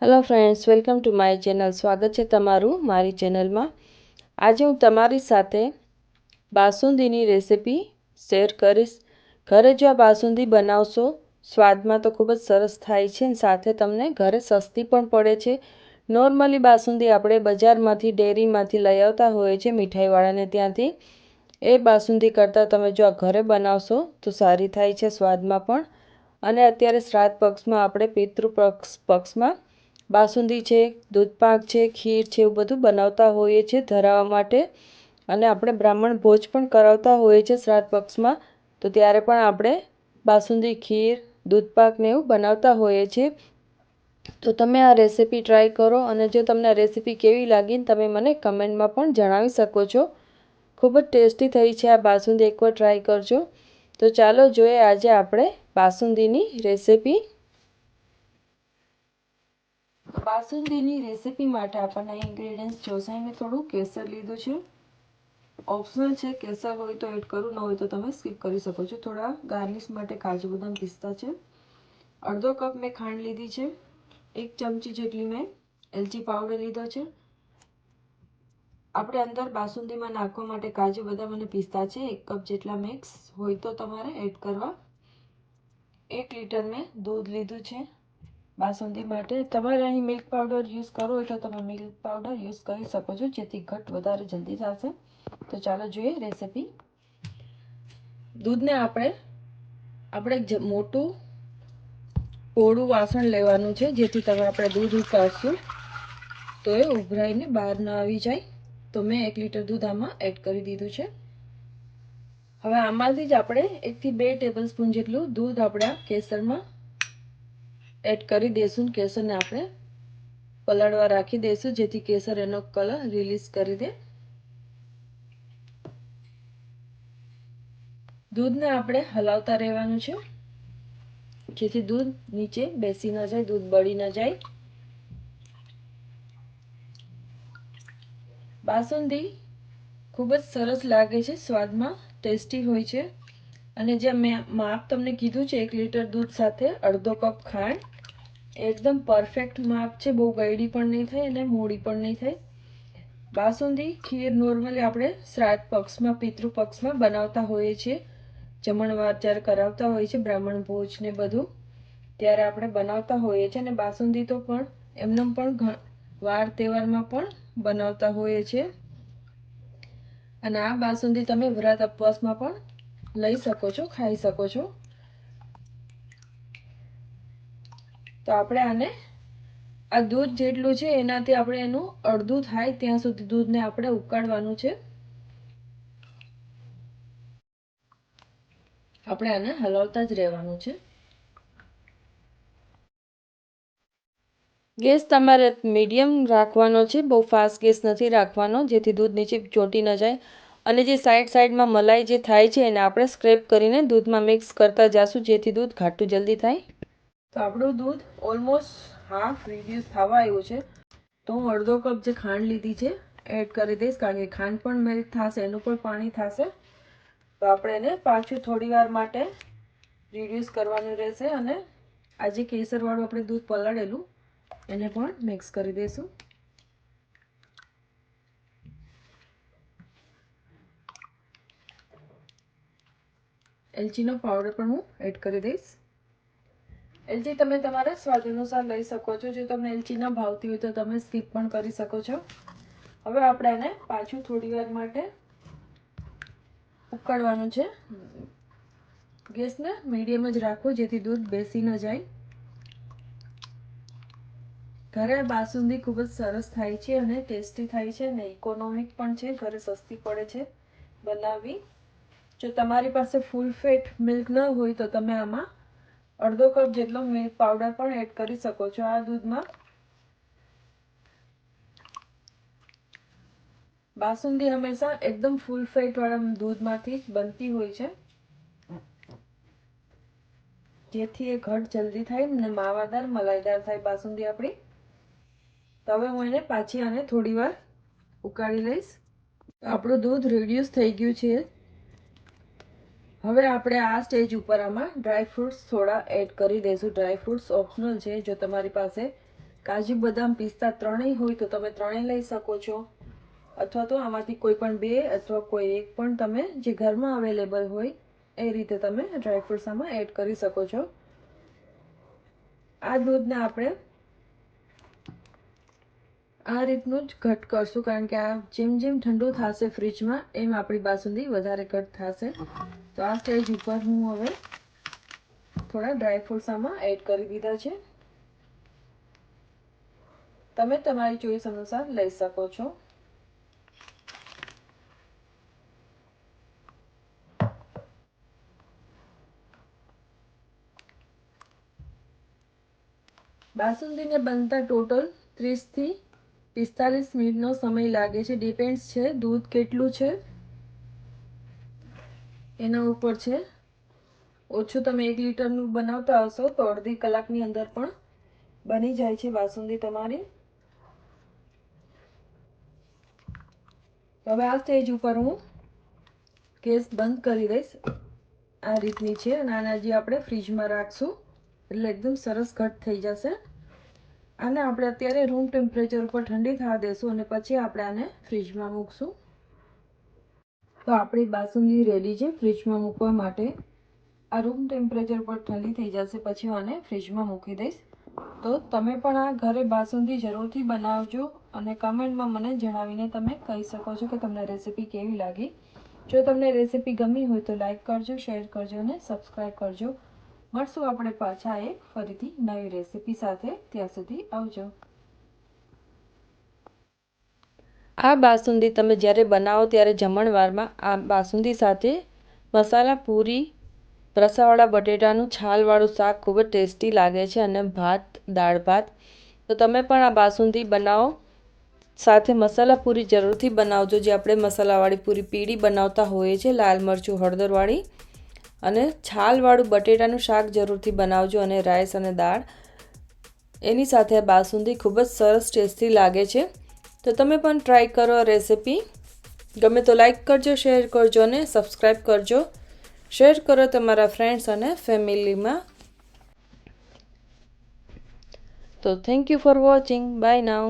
Hello friends, welcome to my channel. સ્વાગત છે તમારું મારી ચેનલમાં. આજે હું તમારી સાથે બાસુંદીની રેસિપી શેર કરીશ. ઘરે જો આ બાસુંદી બનાવશો સ્વાદમાં તો ખૂબ જ સરસ થાય છે અને સાથે તમને ઘરે સસ્તી પણ પડે છે. નોર્મલી બાસુંદી આપણે બજારમાંથી ડેરીમાંથી લઈ આવતા હોઈએ છીએ મીઠાઈવાળાને ત્યાંથી. એ બાસુંદી કરતાં તમે જો આ ઘરે બનાવશો તો સારી થાય છે સ્વાદમાં પણ. અને અત્યારે શ્રાદ્ધ પક્ષમાં આપણે પિતૃ પક્ષમાં બાસુંદી છે, દૂધપાક છે, ખીર છે, એવું બધું બનાવતા હોઈએ છીએ ધરાવવા માટે. અને આપણે બ્રાહ્મણ ભોજ પણ કરાવતા હોઈએ છીએ શ્રાદ્ધ પક્ષમાં, તો ત્યારે પણ આપણે બાસુંદી, ખીર, દૂધપાક ને એવું બનાવતા હોઈએ છીએ. તો તમે આ રેસીપી ટ્રાય કરો અને જો તમને આ રેસીપી કેવી લાગી તમે મને કમેન્ટમાં પણ જણાવી શકો છો. ખૂબ જ ટેસ્ટી થઈ છે આ બાસુંદી, એકવાર ટ્રાય કરજો. તો ચાલો જોઈએ આજે આપણે બાસુંદીની રેસીપી. બાસુંદીની રેસીપી માટે આપણને ઇન્ગ્રેડિયન્ટ્સ જોશે. મેં થોડું કેસર લીધું છે, ઓપ્શનલ છે, કેસર હોય તો એડ કરું, ન હોય તો તમે સ્કીપ કરી શકો છો. થોડા ગાર્નિશ માટે કાજુ બદામ પિસ્તા છે. અડધો કપ મેં ખાંડ લીધી છે. 1 ચમચી જેટલી મેં એલચી પાવડર લીધો છે. આપણે અંદર બાસુંદીમાં નાખવા માટે કાજુ બદામ અને પિસ્તા છે. 1 કપ જેટલા મિક્સ હોય તો તમારે એડ કરવા. 1 લીટર મેં દૂધ લીધું છે બાસુંદી માટે. તમારે અહીં મિલ્ક પાવડર યુઝ કરવો હોય તો તમે મિલ્ક પાવડર યુઝ કરી શકો છો, જેથી ઘટ વધારે જલ્દી થશે. તો ચાલો જોઈએ રેસીપી. દૂધને આપણે મોટું પોળું વાસણ લેવાનું છે, જેથી તમે આપણે દૂધ ઉકાળશું તો એ ઉભરાઈને બહાર ન આવી જાય. તો મેં 1 લીટર દૂધ આમાં એડ કરી દીધું છે. હવે આમાંથી જ આપણે 1 થી 2 ટેબલ સ્પૂન જેટલું દૂધ આપણે કેસરમાં એડ કરી દઈશું. કેસરને આપણે પલાળવા રાખી દઈશું, જેથી કેસર એનો કલર રિલીઝ કરી દે. દૂધને આપણે હલાવતા રહેવાનું છે, જેથી દૂધ નીચે બેસી ન જાય, દૂધ બળી ન જાય. બાસુંદી ખૂબ જ સરસ લાગે છે, સ્વાદમાં ટેસ્ટી હોય છે. અને જે મેં માપ તમને કીધું છે 1 લીટર દૂધ સાથે અડધો કપ ખાંડ, એકદમ પરફેક્ટ માપ છે. બહુ ગળી પણ નહીં થાય અને મોડી પણ નહીં થાય. બાસુંદી ખીર નોર્મલી આપણે શ્રાદ્ધ પક્ષમાં, પિતૃ પક્ષમાં બનાવતા હોઈએ છીએ. જમણવાર જ્યારે કરાવતા હોઈએ છીએ બ્રાહ્મણ ભોજ ને બધું, ત્યારે આપણે બનાવતા હોઈએ છીએ. અને બાસુંદી તો પણ એમને પણ વાર તહેવારમાં પણ બનાવતા હોઈએ છીએ. અને આ બાસુંદી તમે વ્રત ઉપવાસમાં પણ લઈ શકો છો, ખાઈ શકો છો. તો આપણે આને આ દૂધ જેટલું છે એનાથી આપણે એનું અડધું થાય ત્યાં સુધી દૂધને આપણે ઉકાળવાનું છે. આપણે આને હલાવતા જ રહેવાનું છે. ગેસ તમારે મીડિયમ રાખવાનો છે, બહુ ફાસ્ટ ગેસ નથી રાખવાનો, જેથી દૂધ નીચે ચોંટી ન જાય. અને જે સાઈડમાં મલાઈ જે થાય છે એને આપણે સ્ક્રેપ કરીને દૂધમાં મિક્સ કરતા જાશું, જેથી દૂધ ઘાટું જલ્દી થાય. તો આપણું દૂધ ઓલમોસ્ટ હાફ રિડ્યુસ થવા આવ્યું છે. તો હું અડધો કપ જે ખાંડ લીધી છે એડ કરી દઈશ, કારણ કે ખાંડ પણ મેલ્ટ થશે, એનું પણ પાણી થશે. તો આપણે એને પાછું થોડી વાર માટે રિડ્યુસ કરવાનું રહેશે. અને આજે કેસરવાળું આપણે દૂધ પલાળેલું એને પણ મિક્સ કરી દઈશું. એલચીનો પાવડર પણ હું એડ કરી દઈશ. એલચી તમે તમારા સ્વાદ અનુસાર લઈ શકો છો. જો તમને એલચી ન ભાવતી હોય તો તમે સ્કીપ પણ કરી શકો છો. હવે આપણે એને પાછું થોડી વાર માટે ઉકળવાનું છે. ગેસને મીડિયમ જ રાખો, જેથી દૂધ બેસી ન જાય. ઘરે બાસુંદી ખૂબ જ સરસ થાય છે અને ટેસ્ટી થાય છે અને ઇકોનોમિક પણ છે, ઘરે સસ્તી પડે છે બનાવવી. જો તમારી પાસે ફૂલ ફેટ મિલ્ક ન હોય તો તમે આમાં અડધો કપ જેટલો મિલ્ક પાવડર પણ એડ કરી શકો છો આ દૂધમાં. બાસુંદી હંમેશા એકદમ ફૂલ ફેટ વાળા દૂધમાંથી જ બનતી હોય છે, જેથી એ ઘટ જલ્દી થાય ને માવાદાર મલાઈદાર થાય બાસુંદી આપણી. તો હવે હું એને પાછી આને થોડી વાર ઉકાળી લઈશ. આપણું દૂધ રિડ્યુસ થઈ ગયું છે. હવે આપણે આ સ્ટેજ ઉપર આમાં ડ્રાય ફ્રૂટ્સ થોડા એડ કરી દઈશું. ડ્રાય ફ્રૂટ્સ ઓપ્શનલ છે. જો તમારી પાસે કાજુ બદામ પિસ્તા ત્રણેય હોય તો તમે ત્રણેય લઈ શકો છો, અથવા તો આમાંથી કોઈ પણ બે અથવા કોઈ એક પણ તમે જે ઘરમાં અવેલેબલ હોય એ રીતે તમે ડ્રાયફ્રૂટ્સ આમાં એડ કરી શકો છો. આ દૂધને આપણે આ રીતનું જ ઘટ કરશું, કારણ કે આ જેમ જેમ ઠંડુ થશે ફ્રીજમાં એમ આપણી બાસુંદી વધારે ઘટ થશે. તો આ સ્ટેજ ઉપર હું હવે થોડા ડ્રાયફ્રૂટ્સ આમાં એડ કરી દીધા છે. તમે તમારી ચોઈસ અનુસાર લઈ શકો છો. બાસુંદીને બનતા ટોટલ 30 થી 45 મિનિટનો સમય લાગે છે. ડિપેન્ડ્સ છે દૂધ કેટલું છે એના ઉપર છે. ઓછું તમે 1 લીટરનું બનાવતા હશો તો અડધી કલાકની અંદર પણ બની જાય છે બાસુંદી તમારી. હવે આ સ્ટેજ ઉપર હું ગેસ બંધ કરી દઈશ. આ રીતની છે અને આને હજી આપણે ફ્રીજમાં રાખશું એટલે એકદમ સરસ ઘટ થઈ જશે. આને આપણે અત્યારે રૂમ ટેમ્પરેચર ઉપર ઠંડી થવા દેશું અને પછી આપણે આને ફ્રીજમાં મૂકશું. તો આપણી બાસુંદી રેડી છે ફ્રીજમાં મૂકવા માટે. આ રૂમ ટેમ્પરેચર પર ઠંડી થઈ જશે પછી હું આને ફ્રીજમાં મૂકી દઈશ. તો તમે પણ આ ઘરે બાસુંદી જરૂરથી બનાવજો અને કમેન્ટમાં મને જણાવીને તમે કહી શકો છો કે તમને રેસીપી કેવી લાગી. જો તમને રેસીપી ગમી હોય તો લાઈક કરજો, શેર કરજો અને સબસ્ક્રાઈબ કરજો. મળશું આપણે પાછા એક ફરીથી નવી રેસીપી સાથે. ત્યાં સુધી આવજો. આ બાસુંદી તમે જ્યારે બનાવો ત્યારે જમણવારમાં આ બાસુંદી સાથે મસાલા પૂરી, રસાવાળા બટેટાનું છાલવાળું શાક ખૂબ જ ટેસ્ટી લાગે છે અને ભાત, દાળ ભાત. તો તમે પણ આ બાસુંદી બનાવો. સાથે મસાલા પૂરી જરૂરથી બનાવજો, જે આપણે મસાલાવાળી પૂરી પીળી બનાવતા હોઈએ છીએ, લાલ મરચું હળદરવાળી. અને છાલવાળું બટેટાનું શાક જરૂરથી બનાવજો અને રાઈસ અને દાળ. એની સાથે બાસુંદી ખૂબ જ સરસ ટેસ્ટી લાગે છે. તો તમે પણ ટ્રાય કરો આ રેસીપી. ગમે તો લાઈક કરજો, શેર કરજો અને સબસ્ક્રાઈબ કરજો. શેર કરો તમારા ફ્રેન્ડ્સ અને ફેમિલીમાં. તો thank you for watching. Bye now.